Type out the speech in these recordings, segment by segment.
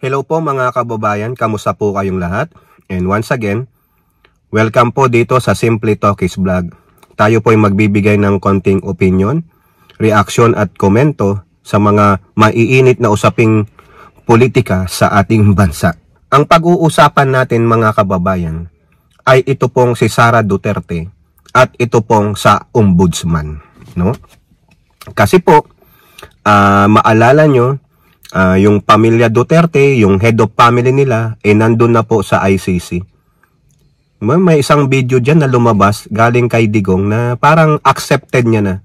Hello po mga kababayan, kamusta po kayong lahat? And once again, welcome po dito sa Simply Talkies Vlog. Tayo po ay magbibigay ng konting opinion, reaksyon at komento sa mga maiinit na usaping politika sa ating bansa. Ang pag-uusapan natin mga kababayan ay ito pong si Sara Duterte at ito pong sa Ombudsman, no? Kasi po, maalala nyo, yung pamilya Duterte, yung head of family nila, nandun na po sa ICC. May isang video dyan na lumabas galing kay Digong na parang accepted niya na.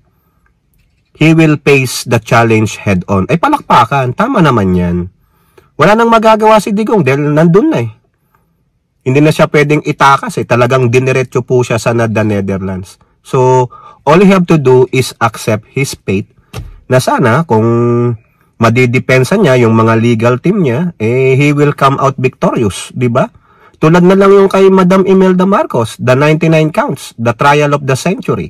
He will face the challenge head on. Ay palakpakan, tama naman yan. Wala nang magagawa si Digong dahil nandun na eh. Hindi na siya pwedeng itakas eh. Talagang diniretso po siya sa the Netherlands. So, all he have to do is accept his fate na sana kung madidepensa niya yung mga legal team niya, he will come out victorious, di ba? Tulad na lang yung kay Madam Imelda Marcos, the 99 counts, the trial of the century.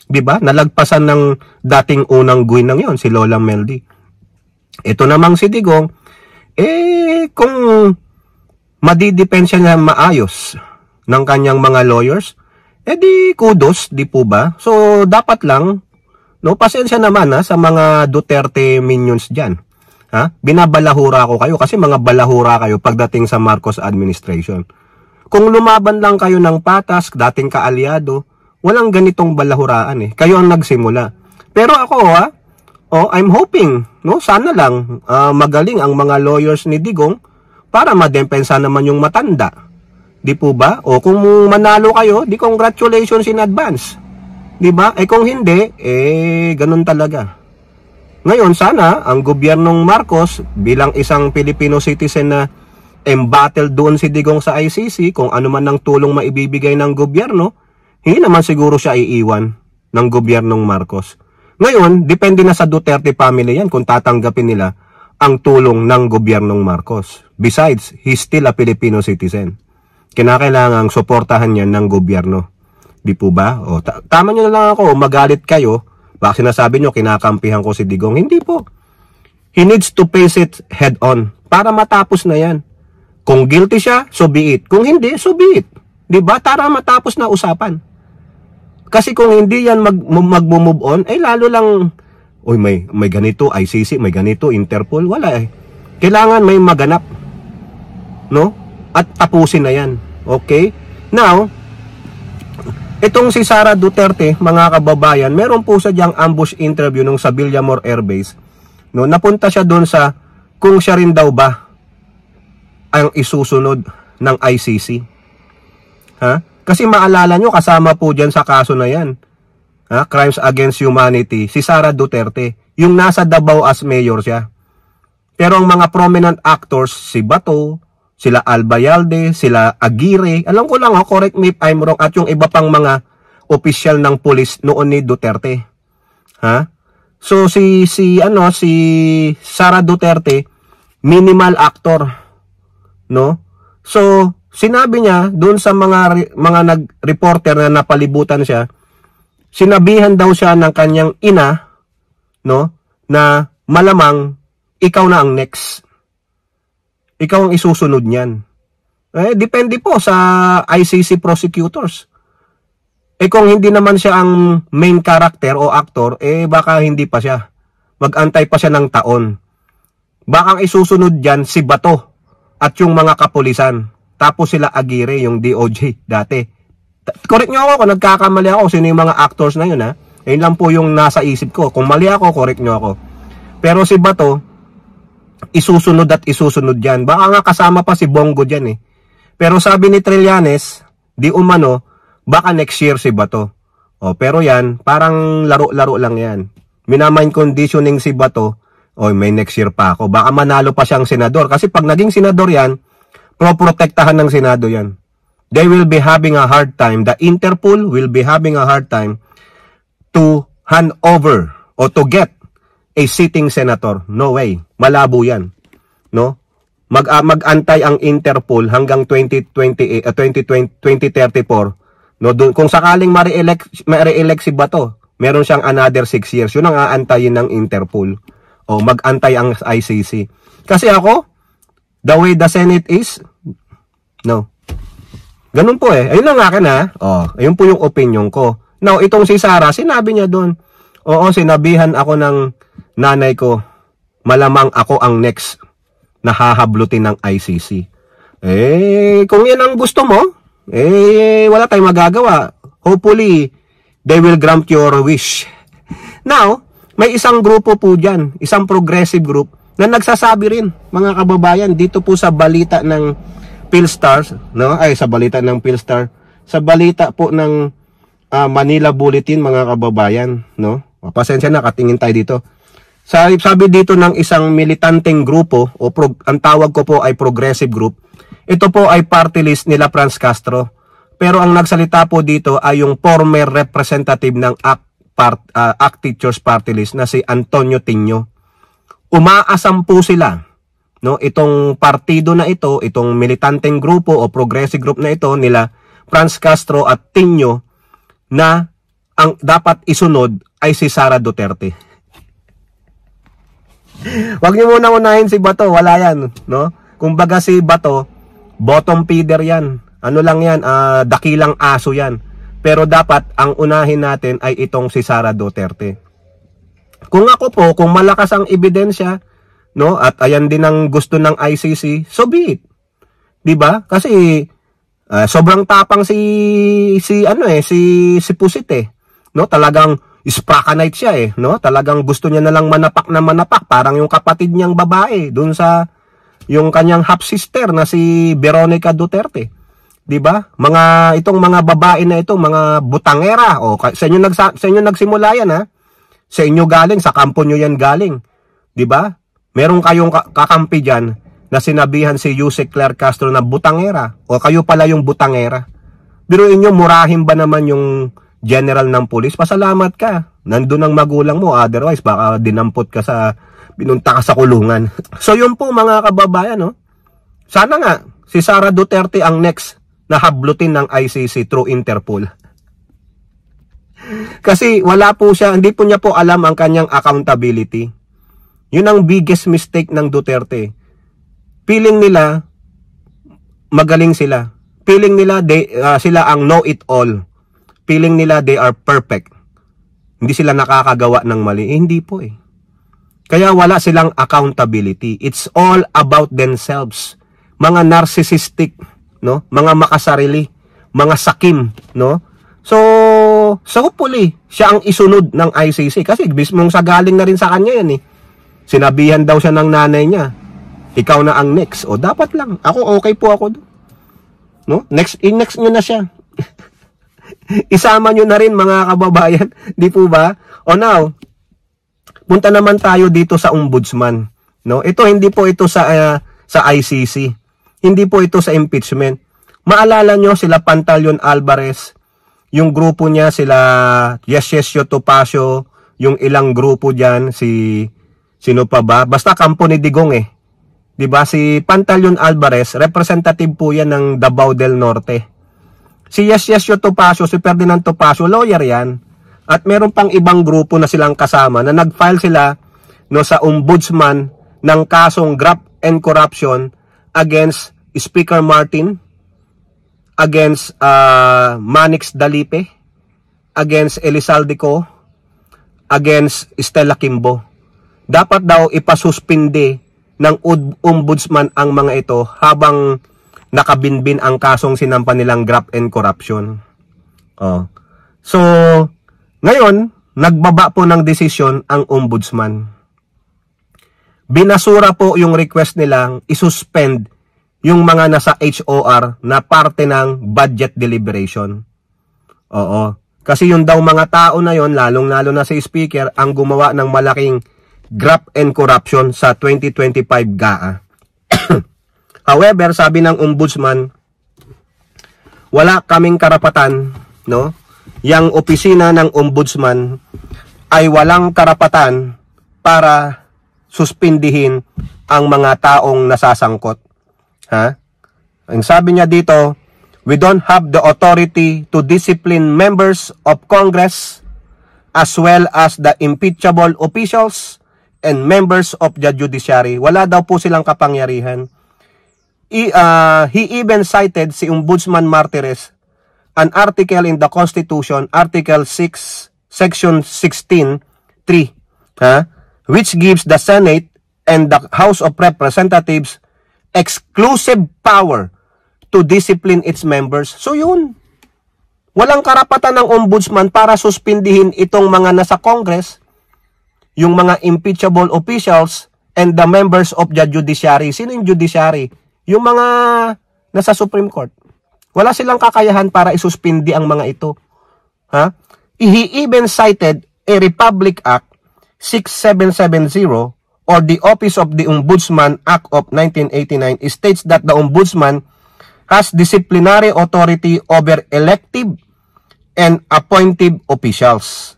Di ba? Nalagpasan ng dating unang guwinang yon, si Lola Meldy. Ito namang si Digong, kung madidepensa niya maayos ng kanyang mga lawyers, di kudos, di po ba? So, dapat lang, no, pasensya naman sa mga Duterte minions dyan. Binabalahura ko kayo kasi mga balahura kayo pagdating sa Marcos administration. Kung lumaban lang kayo ng patas, dating kaalyado, walang ganitong balahuraan eh. Kayo ang nagsimula. Pero ako I'm hoping, no, sana lang magaling ang mga lawyers ni Digong para madepensa naman yung matanda. Di po ba? O kung manalo kayo, di congratulations in advance. Diba? Kung hindi, ganun talaga. Ngayon, sana, ang gobyernong Marcos, bilang isang Filipino citizen na embattled doon si Digong sa ICC, kung ano man ang tulong maibibigay ng gobyerno, hindi naman siguro siya iiwan ng gobyernong Marcos. Ngayon, depende na sa Duterte family yan kung tatanggapin nila ang tulong ng gobyernong Marcos. Besides, he's still a Filipino citizen. Kinakailangang suportahan yan ng gobyerno. Di po ba? Tama nyo na lang ako, magalit kayo. Baka sinasabi nyo, kinakampihan ko si Digong. Hindi po. He needs to face it head on para matapos na yan. Kung guilty siya, so be it. Kung hindi, so be it. Di ba? Para matapos na usapan. Kasi kung hindi yan mag-move on, lalo lang, may ganito, ICC, may ganito, Interpol, wala eh. Kailangan may maganap. No? At tapusin na yan. Okay? Now, itong si Sara Duterte, mga kababayan, meron po sa diyang ambush interview nung sa Villamor Air Base. No, napunta siya doon sa kung siya rin daw ba ang isusunod ng ICC. Kasi maalala nyo, kasama po dyan sa kaso na yan. Crimes Against Humanity, si Sara Duterte. Yung nasa Davao as mayor siya. Pero ang mga prominent actors, si Bato, sila Albayalde, sila Aguirre, alam ko lang correct me if I'm wrong, at yung iba pang mga opisyal ng pulis noon ni Duterte. So si Sara Duterte, minimal actor, no? So sinabi niya doon sa mga nag-reporter na napalibutan siya, sinabihan daw siya ng kanyang ina, no, na malamang ikaw na ang next. Ikaw ang isusunod niyan. Depende po sa ICC prosecutors. Kung hindi naman siya ang main character o actor, baka hindi pa siya. Mag-antay pa siya ng taon. Baka ang isusunod diyan si Bato at yung mga kapulisan. Tapos sila Aguirre, yung DOJ dati. Correct nyo ako kung nagkakamali ako sino yung mga actors na yun. Yun lang po yung nasa isip ko. Kung mali ako, correct nyo ako. Pero si Bato, isusunod at isusunod yan. Baka nga kasama pa si Bongo dyan eh. Pero sabi ni Trillanes, di umano, baka next year si Bato. Pero yan, parang laro-laro lang yan. Minamind conditioning si Bato, may next year pa ako. Baka manalo pa siyang senador. Kasi pag naging senador yan, protektahan ng Senado yan. They will be having a hard time. The Interpol will be having a hard time to hand over o to get a sitting senator. No way. Malabo yan. No? Mag-antay ang Interpol hanggang 2034. No? Kung sakaling ma-re-elect si Bato, meron siyang another 6 years. Yun ang aantayin ng Interpol. Mag-antay ang ICC. Kasi ako, the way the Senate is? No. Ganun po eh. Ayun lang akin ha. Oh, ayun po yung opinion ko. Now, itong si Sara, sinabi niya doon, oo, sinabihan ako ng nanay ko, malamang ako ang next na hahablutin ng ICC. Eh, kung yan ang gusto mo, eh, wala tayong magagawa. Hopefully, they will grant your wish. Now, may isang grupo po dyan, isang progressive group, na nagsasabi rin, mga kababayan, dito po sa balita ng Philstars, no? Ay, sa balita ng Philstar, sa balita po ng Manila Bulletin, mga kababayan, no? Pasensya na, katingin tayo dito. Sabi dito ng isang militanteng grupo, ang tawag ko po ay progressive group, ito po ay party list nila Franz Castro. Pero ang nagsalita po dito ay yung former representative ng ACT Teachers Party List na si Antonio Tinio. Umaasam po sila, no, itong partido na ito, itong militanteng grupo o progressive group na ito nila Franz Castro at Tinio, na ang dapat isunod ay si Sara Duterte. Wag niyo muna unahin si Bato, wala yan, no? Kumbaga si Bato, bottom feeder yan. Ano lang yan, dakilang aso yan. Pero dapat ang unahin natin ay itong si Sara Duterte. Kung ako po, kung malakas ang ebidensya, no, at ayan din ang gusto ng ICC, so be it. 'Di ba? Kasi sobrang tapang si Pusit eh. No, talagang Sprakanite siya eh, no? Talagang gusto niya na lang manapak na manapak, parang yung kapatid niyang babae doon sa yung kanyang half sister na si Veronica Duterte. 'Di ba? Itong mga babae na ito, mga butangera. O sa inyo nagsimula yan ha. Sa inyo galing, sa kampo niyo yan galing. 'Di ba? Meron kayong kakampi diyan na sinabihan si Yusek Claire Castro na butangera, o kayo pala yung butangera. Biruin nyo, murahin ba naman yung general ng pulis? Pasalamat ka. Nandun ang magulang mo, otherwise baka dinampot ka binunta ka sa kulungan. So yun po mga kababayan, no? Sana nga si Sara Duterte ang next na hablutin ng ICC through Interpol. Kasi wala po siya, hindi po niya po alam ang kanyang accountability. Yun ang biggest mistake ng Duterte. Feeling nila magaling sila. Feeling nila sila ang know-it-all. Feeling nila they are perfect. Hindi sila nakakagawa ng mali. Hindi po eh. Kaya wala silang accountability. It's all about themselves. Mga narcissistic, no? Mga makasarili, mga sakim, no? So hopefully, siya ang isunod ng ICC. Kasi mismong sagaling na rin sa kanya yan eh. Sinabihan daw siya ng nanay niya, ikaw na ang next. O dapat lang. Ako, okay po ako doon. No? Next nyo na siya. Isama nyo na rin mga kababayan. Di po ba? O now, punta naman tayo dito sa ombudsman. No? Hindi po ito sa ICC. Hindi po ito sa impeachment. Maalala nyo sila Pantaleon Alvarez, yung grupo niya sila Yesesio Topacio, yung ilang grupo diyan, sino pa ba? Basta kampo ni Digong eh. 'Di ba? Si Pantaleon Alvarez, representative po 'yan ng Davao del Norte. Si Yesesio Topacio, si Ferdinand Topacio, lawyer 'yan. At meron pang ibang grupo na silang kasama na nag-file sila sa ombudsman ng kasong graft and corruption against Speaker Martin, against Manix Dalipe, against Elizalde Co, against Stella Kimbo. Dapat daw ipasuspinde ng ombudsman ang mga ito habang nakabinbin ang kasong sinampa nilang graft and corruption. So, ngayon, nagbaba po ng desisyon ang ombudsman. Binasura po yung request nilang isuspend yung mga nasa HOR na parte ng budget deliberation. Kasi yung daw mga tao na yon, lalong-lalo na si Speaker, ang gumawa ng malaking graft and corruption sa 2025 GAA. However, sabi ng ombudsman, wala kaming karapatan, no? Yang opisina ng ombudsman ay walang karapatan para suspindihin ang mga taong nasasangkot. Ang sabi niya dito, we don't have the authority to discipline members of Congress as well as the impeachable officials and members of the judiciary. Wala daw po silang kapangyarihan. He even cited si Ombudsman Martires an article in the Constitution, Article 6, Section 16, 3, which gives the Senate and the House of Representatives exclusive power to discipline its members. So yun, walang karapatan ng ombudsman para suspindihin itong mga nasa Congress, yung mga impeachable officials, and the members of the judiciary. Sino yung judiciary? Yung mga nasa Supreme Court. Wala silang kakayahan para isuspindi ang mga ito. He even cited a Republic Act 6770 or the Office of the Ombudsman Act of 1989 states that the Ombudsman has disciplinary authority over elective and appointed officials,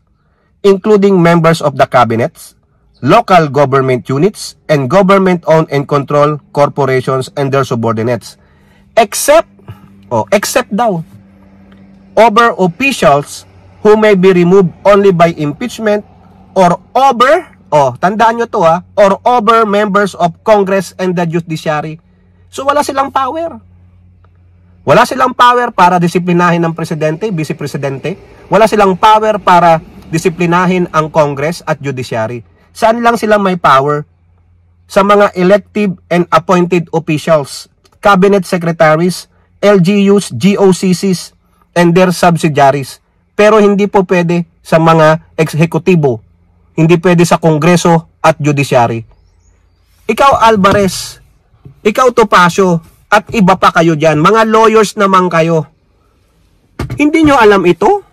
including members of the cabinets, local government units, and government-owned and controlled corporations and their subordinates, except daw over officials who may be removed only by impeachment or over, tandaan nyo to or over members of Congress and the judiciary. So wala silang power. Wala silang power para disiplinahin ng presidente, vice-presidente. Wala silang power para disiplinahin ang Congress at judiciary. Saan lang sila may power? Sa mga elective and appointed officials, cabinet secretaries, LGUs, GOCCs, and their subsidiaries. Pero hindi po pwede sa mga eksekutibo. Hindi pwede sa Kongreso at judiciary. Ikaw, Alvarez, ikaw, Topacio, at iba pa kayo dyan. Mga lawyers naman kayo. Hindi nyo alam ito?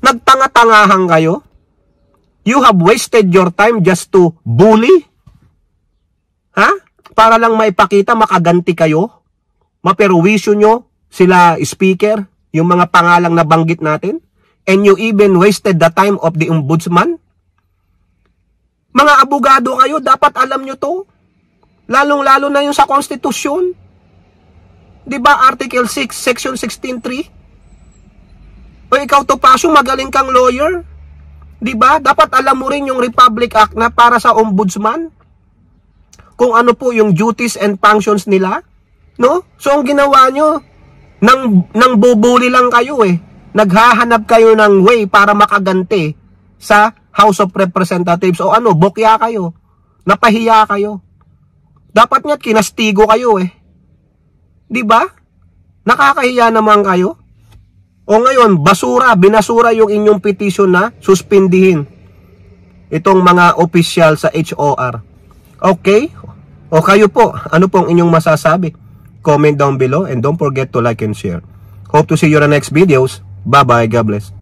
Nagtanga-tangahan kayo? You have wasted your time just to bully? Para lang maipakita, makaganti kayo? Maperwisyo nyo sila speaker, yung mga pangalang nabanggit natin? And you even wasted the time of the ombudsman? Mga abogado kayo, dapat alam nyo to. Lalong-lalo na yung sa konstitusyon. Diba, Article 6, Section 16.3? O ikaw, Topacio, magaling kang lawyer. Diba? Dapat alam mo rin yung Republic Act na para sa ombudsman. Kung ano po yung duties and functions nila. No? So, ang ginawa nyo, nang bubuli lang kayo Naghahanap kayo ng way para makaganti sa House of Representatives. O bokya kayo. Napahiya kayo. Dapat nga't kinastigo kayo Diba? Nakakahiya naman kayo. O ngayon, binasura yung inyong petition na suspindihin itong mga opisyal sa HOR. Okay? O kayo po, ano pong inyong masasabi? Comment down below and don't forget to like and share. Hope to see you in the next videos. Bye-bye. God bless.